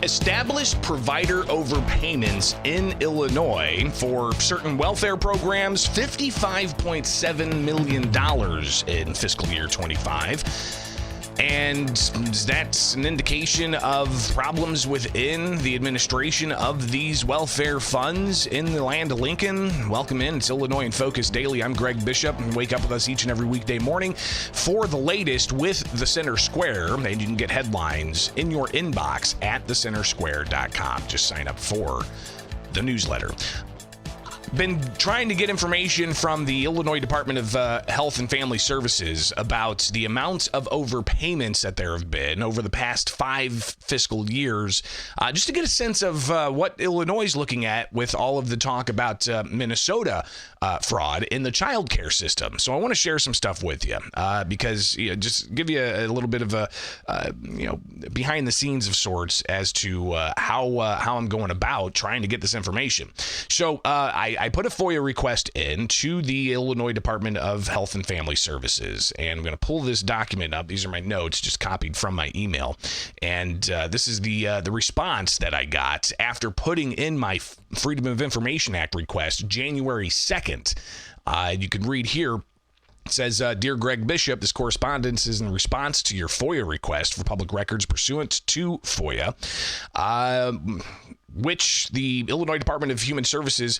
Established provider overpayments in Illinois for certain welfare programs, $55.7 million in fiscal year 25. And that's an indication of problems within the administration of these welfare funds in the land of Lincoln. Welcome in. It's Illinois in Focus Daily. I'm Greg Bishop, and wake up with us each and every weekday morning for the latest with the Center Square. And you can get headlines in your inbox at thecentersquare.com. Just sign up for the newsletter. Been trying to get information from the Illinois Department of Health and Family Services about the amount of overpayments that there have been over the past 5 fiscal years, just to get a sense of what Illinois is looking at with all of the talk about Minnesota fraud in the child care system. So I want to share some stuff with you because just give you a little bit of a behind the scenes of sorts as to how I'm going about trying to get this information. So I put a FOIA request in to the Illinois Department of Health and Family Services, and I'm going to pull this document up. These are my notes, just copied from my email, and this is the response that I got after putting in my Freedom of Information Act request January 2nd. You can read here. It says, Dear Greg Bishop, this correspondence is in response to your FOIA request for public records pursuant to FOIA, which the Illinois Department of Human Services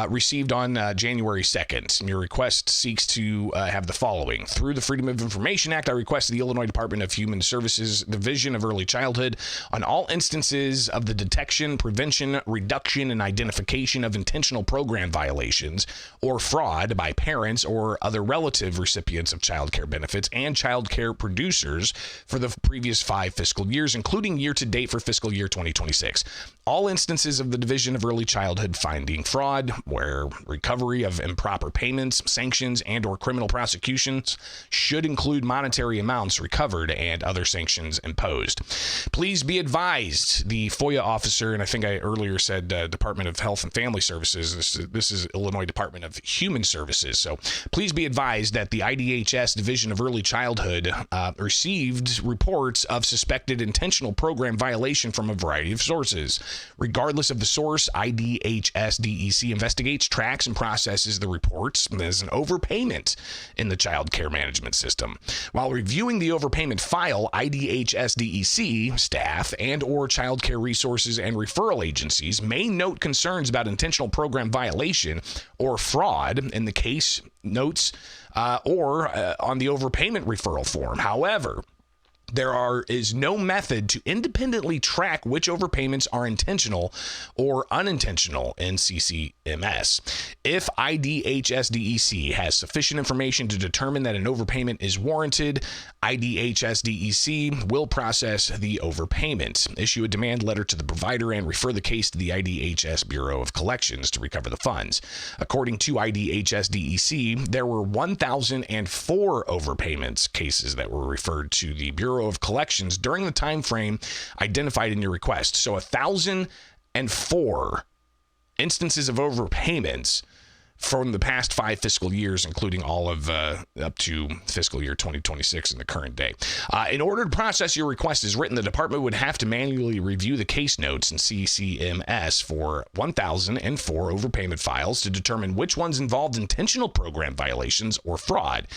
received on January 2nd. And your request seeks to have the following. Through the Freedom of Information Act, I request the Illinois Department of Human Services Division of Early Childhood on all instances of the detection, prevention, reduction, and identification of intentional program violations or fraud by parents or other relative recipients of child care benefits and child care producers for the previous 5 fiscal years, including year to date for fiscal year 2026. All instances of the Division of Early Childhood finding fraud, where recovery of improper payments, sanctions, and or criminal prosecutions should include monetary amounts recovered and other sanctions imposed. Please be advised, the FOIA officer, and I think I earlier said Department of Health and Family Services, this is Illinois Department of Human Services, so please be advised that the IDHS Division of Early Childhood received reports of suspected intentional program violation from a variety of sources. Regardless of the source, IDHS DEC investigates, tracks, and processes the reports as an overpayment in the child care management system. While reviewing the overpayment file, IDHS DEC staff and or child care resources and referral agencies may note concerns about intentional program violation or fraud in the case notes or on the overpayment referral form. However, there is no method to independently track which overpayments are intentional or unintentional in CCMS. If IDHS-DEC has sufficient information to determine that an overpayment is warranted, IDHS-DEC will process the overpayment, issue a demand letter to the provider, and refer the case to the IDHS Bureau of Collections to recover the funds. According to IDHS-DEC, there were 1,004 overpayments cases that were referred to the Bureau of Collections during the time frame identified in your request. So 1,004 instances of overpayments from the past 5 fiscal years, including all of up to fiscal year 2026 in the current day. In order to process your request as written, the department would have to manually review the case notes in CCMS for 1,004 overpayment files to determine which ones involved intentional program violations or fraud.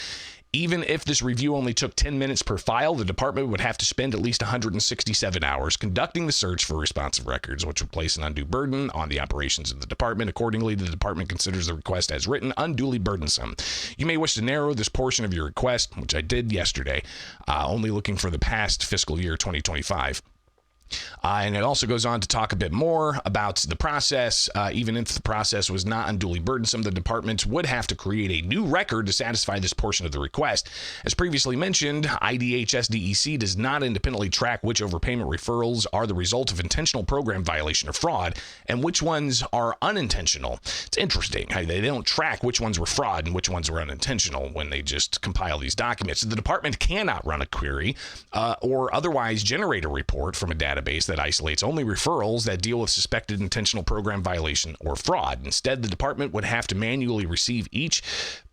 Even if this review only took 10 minutes per file, the department would have to spend at least 167 hours conducting the search for responsive records, which would place an undue burden on the operations of the department. Accordingly, the department considers the request as written unduly burdensome. You may wish to narrow this portion of your request, which I did yesterday, only looking for the past fiscal year 2025. And it also goes on to talk a bit more about the process. Even if the process was not unduly burdensome, the department would have to create a new record to satisfy this portion of the request. As previously mentioned, IDHS-DEC does not independently track which overpayment referrals are the result of intentional program violation or fraud and which ones are unintentional. It's interesting. They don't track which ones were fraud and which ones were unintentional when they just compile these documents. The department cannot run a query or otherwise generate a report from a database that isolates only referrals that deal with suspected intentional program violation or fraud. Instead, the department would have to manually receive each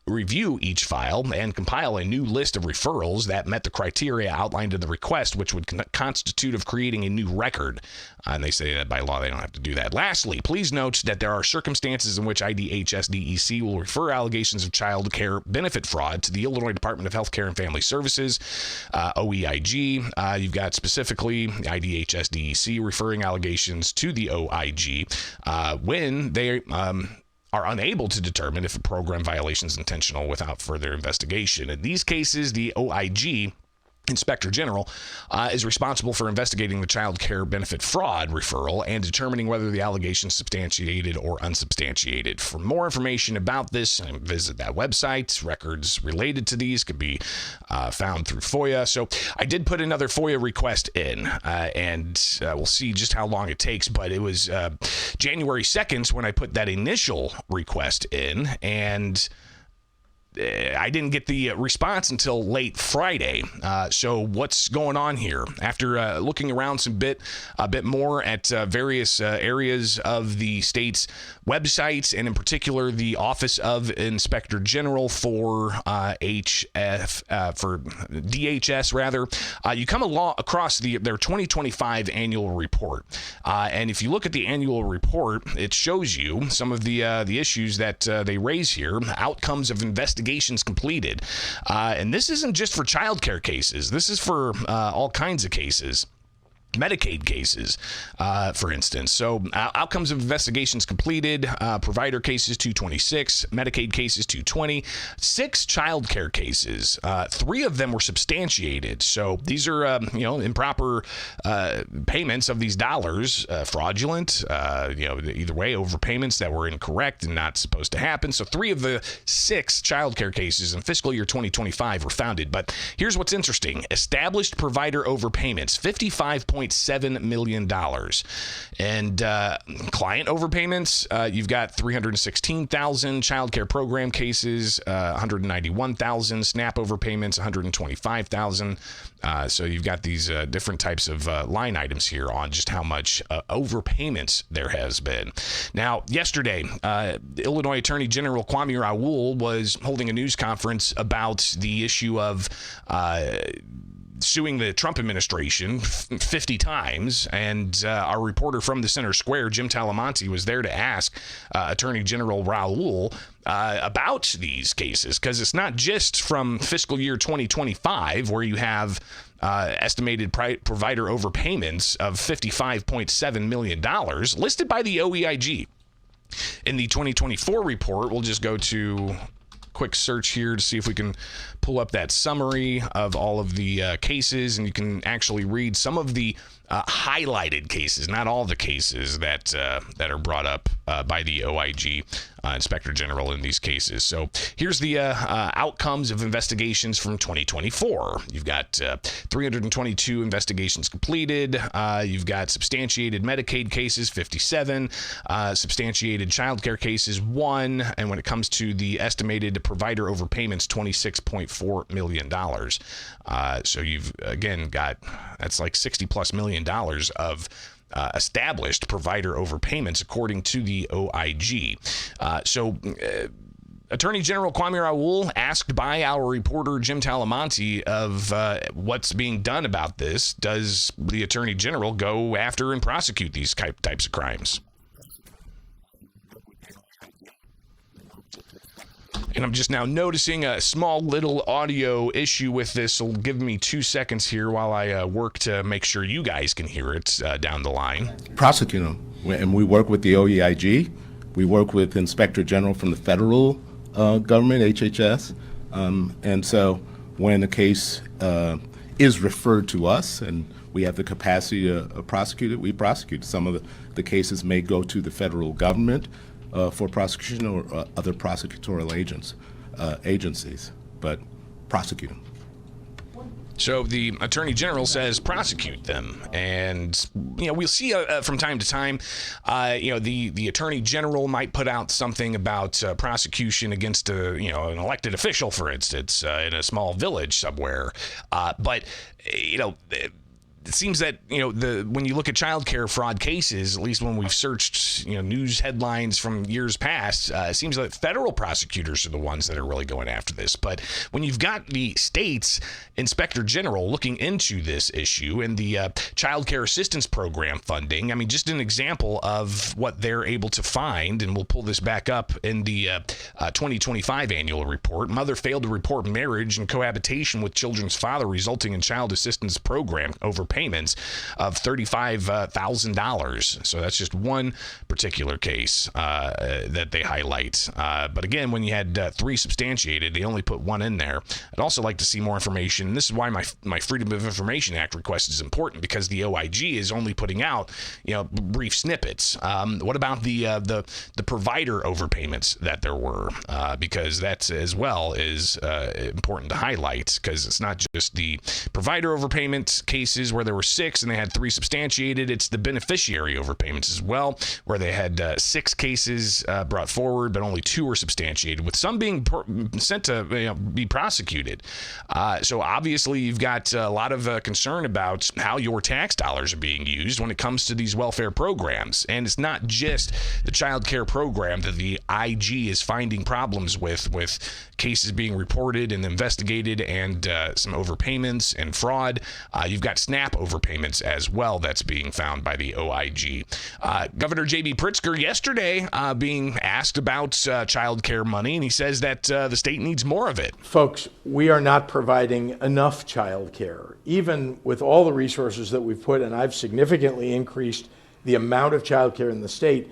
review each file and compile a new list of referrals that met the criteria outlined in the request, which would constitute of creating a new record. And they say that by law they don't have to do that. Lastly, please note that there are circumstances in which IDHS-DEC will refer allegations of child care benefit fraud to the Illinois Department of Health Care and Family Services, OEIG. You've got specifically IDHS-DEC referring allegations to the OIG when they are unable to determine if a program violation is intentional without further investigation. In these cases, the OIG Inspector General is responsible for investigating the child care benefit fraud referral and determining whether the allegation is substantiated or unsubstantiated. For more information about this, visit that website. Records related to these could be found through FOIA. So I did put another FOIA request in, and we'll see just how long it takes. But it was January 2nd when I put that initial request in, and I didn't get the response until late Friday. So what's going on here? After looking around a bit more at various areas of the state's websites, and in particular the Office of Inspector General for DHS rather, you come across their 2025 annual report. And if you look at the annual report, it shows you some of the issues that they raise here, outcomes of investigations completed. And this isn't just for child care cases. This is for all kinds of cases. Medicaid cases, for instance. So outcomes of investigations completed, provider cases 226, Medicaid cases 220, 6 child care cases. 3 of them were substantiated. So these are improper payments of these dollars, fraudulent, either way, overpayments that were incorrect and not supposed to happen. So 3 of the 6 child care cases in fiscal year 2025 were founded. But here's what's interesting. Established provider overpayments, $55.7 million. And client overpayments, you've got 316,000. Child care program cases, 191,000. SNAP overpayments, 125,000. So you've got these different types of line items here on just how much overpayments there has been. Now, yesterday, Illinois Attorney General Kwame Raoul was holding a news conference about the issue of suing the Trump administration 50 times, and our reporter from the Center Square, Jim Talamonte, was there to ask Attorney General Raoul about these cases, because it's not just from fiscal year 2025 where you have estimated provider overpayments of $55.7 million listed by the OEIG. In the 2024 report, we'll just go to quick search here to see if we can pull up that summary of all of the cases, and you can actually read some of the highlighted cases, not all the cases that are brought up by the OIG Inspector General in these cases. So here's the outcomes of investigations from 2024. You've got 322 investigations completed. You've got substantiated Medicaid cases, 57. Substantiated child care cases, 1. And when it comes to the estimated provider overpayments, $26.4 million. So you've, again, got, that's like $60+ million of established provider overpayments, according to the OIG. Attorney General Kwame Raoul, asked by our reporter Jim Talamonte of what's being done about this. Does the Attorney General go after and prosecute these types of crimes? And I'm just now noticing a small little audio issue with this. So give me 2 seconds here while I work to make sure you guys can hear it down the line. Prosecute them. And we work with the OEIG. We work with Inspector General from the federal government, HHS. And so when a case is referred to us and we have the capacity to prosecute it, we prosecute. Some of the cases may go to the federal government for prosecution or other prosecutorial agencies, but prosecute them. So the Attorney General says prosecute them, and we'll see from time to time. The Attorney General might put out something about prosecution against an elected official, for instance, in a small village somewhere. But it seems that, when you look at child care fraud cases, at least when we've searched, news headlines from years past, it seems that federal prosecutors are the ones that are really going after this. But when you've got the state's inspector general looking into this issue and the child care assistance program funding, I mean, just an example of what they're able to find, and we'll pull this back up in the 2025 annual report. Mother failed to report marriage and cohabitation with children's father, resulting in child assistance program overpayments of $35,000. So that's just one particular case that they highlight. But again, when you had three substantiated, they only put one in there. I'd also like to see more information. This is why my Freedom of Information Act request is important, because the OIG is only putting out brief snippets. What about the provider overpayments that there were? Because that's as well is important to highlight, because it's not just the provider overpayment cases where there were 6 and they had 3 substantiated. It's the beneficiary overpayments as well, where they had 6 cases brought forward, but only 2 were substantiated, with some being sent to be prosecuted. So obviously you've got a lot of concern about how your tax dollars are being used when it comes to these welfare programs. And it's not just the child care program that the IG is finding problems with cases being reported and investigated, and some overpayments and fraud. You've got SNAP overpayments as well that's being found by the OIG. Governor J.B. Pritzker yesterday being asked about child care money, and he says that the state needs more of it. Folks, we are not providing enough child care, even with all the resources that we've put, and I've significantly increased the amount of child care in the state.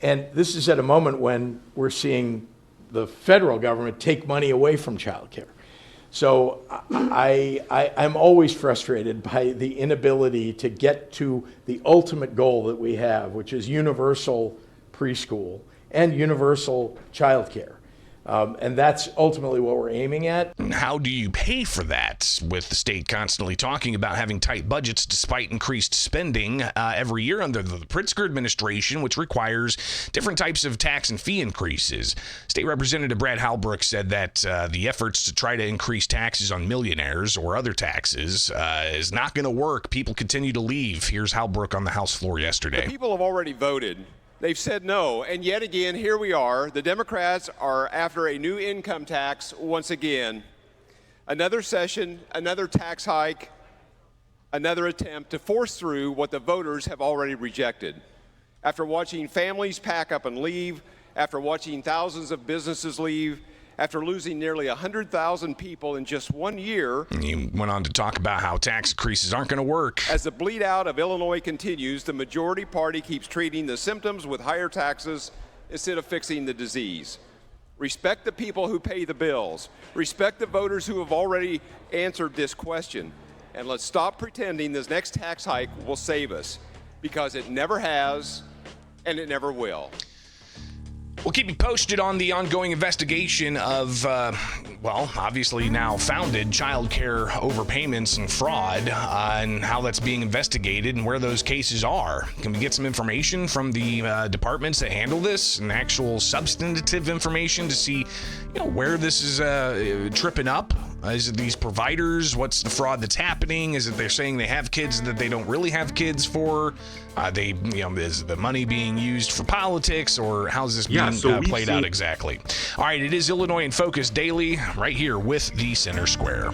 And this is at a moment when we're seeing the federal government take money away from child care. So I'm always frustrated by the inability to get to the ultimate goal that we have, which is universal preschool and universal child care. And that's ultimately what we're aiming at. How do you pay for that, with the state constantly talking about having tight budgets despite increased spending every year under the Pritzker administration, which requires different types of tax and fee increases? State Representative Brad Halbrook said that the efforts to try to increase taxes on millionaires or other taxes is not going to work. People continue to leave. Here's Halbrook on the House floor yesterday. The people have already voted. They've said no, and yet again, here we are. The Democrats are after a new income tax once again. Another session, another tax hike, another attempt to force through what the voters have already rejected. After watching families pack up and leave, after watching thousands of businesses leave, after losing nearly 100,000 people in just 1 year. He went on to talk about how tax increases aren't going to work. As the bleed out of Illinois continues, the majority party keeps treating the symptoms with higher taxes instead of fixing the disease. Respect the people who pay the bills. Respect the voters who have already answered this question. And let's stop pretending this next tax hike will save us, because it never has and it never will. We'll keep you posted on the ongoing investigation of, obviously now founded child care overpayments and fraud, and how that's being investigated and where those cases are. Can we get some information from the departments that handle this, and actual substantive information to see, where this is tripping up? Is it these providers? What's the fraud that's happening? Is it they're saying they have kids that they don't really have kids for? Is the money being used for politics, or how's this being played out exactly? All right, it is Illinois in Focus Daily, right here with the Center Square.